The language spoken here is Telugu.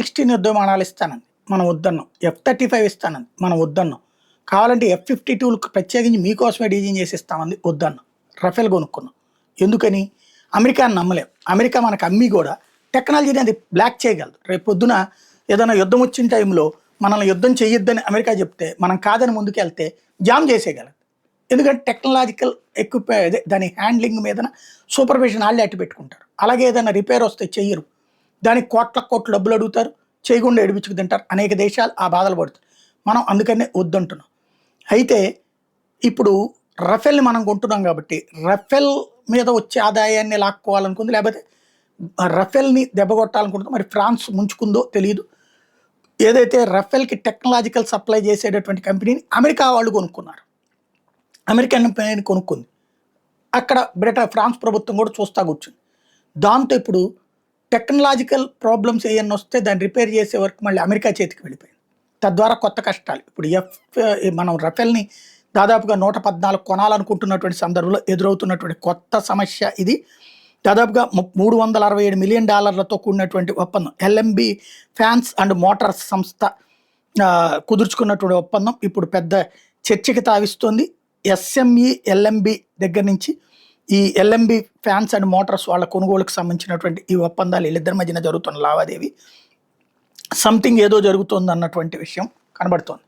F-16 యుద్ధ విమానాలు ఇస్తానంది, మనం వద్దన్నాం. F-35 ఇస్తానంది, మనం వద్దన్నాం. కావాలంటే F-52 ప్రత్యేకించి మీకోసమే డిజైన్ చేసి ఇస్తామంది, వద్దన్నాం. రఫేల్ కొనుక్కున్నాం. ఎందుకని? అమెరికాని నమ్మలేం. అమెరికా మనకు అమ్మి కూడా టెక్నాలజీని అది బ్లాక్ చేయగలదు. రేపు పొద్దున ఏదైనా యుద్ధం వచ్చిన టైంలో మనల్ని యుద్ధం చేయొద్దని అమెరికా చెప్తే మనం కాదని ముందుకెళ్తే జామ్ చేసేయగలదు. ఎందుకంటే టెక్నాలజికల్ దాని హ్యాండ్లింగ్ మీద సూపర్విజన్ వాళ్ళే అట్టి పెట్టుకుంటారు. అలాగే ఏదైనా రిపేర్ వస్తే చెయ్యరు, దానికి కోట్ల డబ్బులు అడుగుతారు, చేయకుండా ఎడిపించుకు తింటారు. అనేక దేశాలు ఆ బాధలు పడుతాయి. మనం అందుకనే వద్దంటున్నాం. అయితే ఇప్పుడు రఫేల్ని మనం కొంటున్నాం కాబట్టి రఫేల్ మీద వచ్చే ఆదాయాన్ని లాక్కోవాలనుకుంది, లేకపోతే రఫేల్ని దెబ్బకొట్టాలనుకుంటుందో మరి ఫ్రాన్స్ ముంచుకుందో తెలియదు. ఏదైతే రఫేల్కి టెక్నాలజికల్ సప్లై చేసేటటువంటి కంపెనీని అమెరికా వాళ్ళు కొనుక్కున్నారు, అమెరికన్ కంపెనీ కొనుక్కుంది. అక్కడ ఫ్రాన్స్ ప్రభుత్వం కూడా చూస్తా కూర్చుంది. దాంతో ఇప్పుడు టెక్నాలజికల్ ప్రాబ్లమ్స్ ఏమన్నా వస్తే దాన్ని రిపేర్ చేసే వరకు మళ్ళీ అమెరికా చేతికి వెళ్ళిపోయింది. తద్వారా కొత్త కష్టాలు. ఇప్పుడు మనం రఫేల్ని దాదాపుగా 114 కొనాలనుకుంటున్నటువంటి సందర్భంలో ఎదురవుతున్నటువంటి కొత్త సమస్య ఇది. దాదాపుగా $367 మిలియన్ కూడినటువంటి ఒప్పందం LMB ఫ్యాన్స్ అండ్ మోటార్స్ సంస్థ కుదుర్చుకున్నటువంటి ఒప్పందం ఇప్పుడు పెద్ద చర్చకి తావిస్తోంది. SME LMB దగ్గర నుంచి ఈ LMB ఫ్యాన్స్ అండ్ మోటార్స్ వాళ్ళ కొనుగోలుకు సంబంధించినటువంటి ఈ ఒప్పందాలు వీళ్ళిద్దరి మధ్యన జరుగుతున్న లావాదేవీ సంథింగ్ ఏదో జరుగుతుంది అన్నటువంటి విషయం కనబడుతోంది.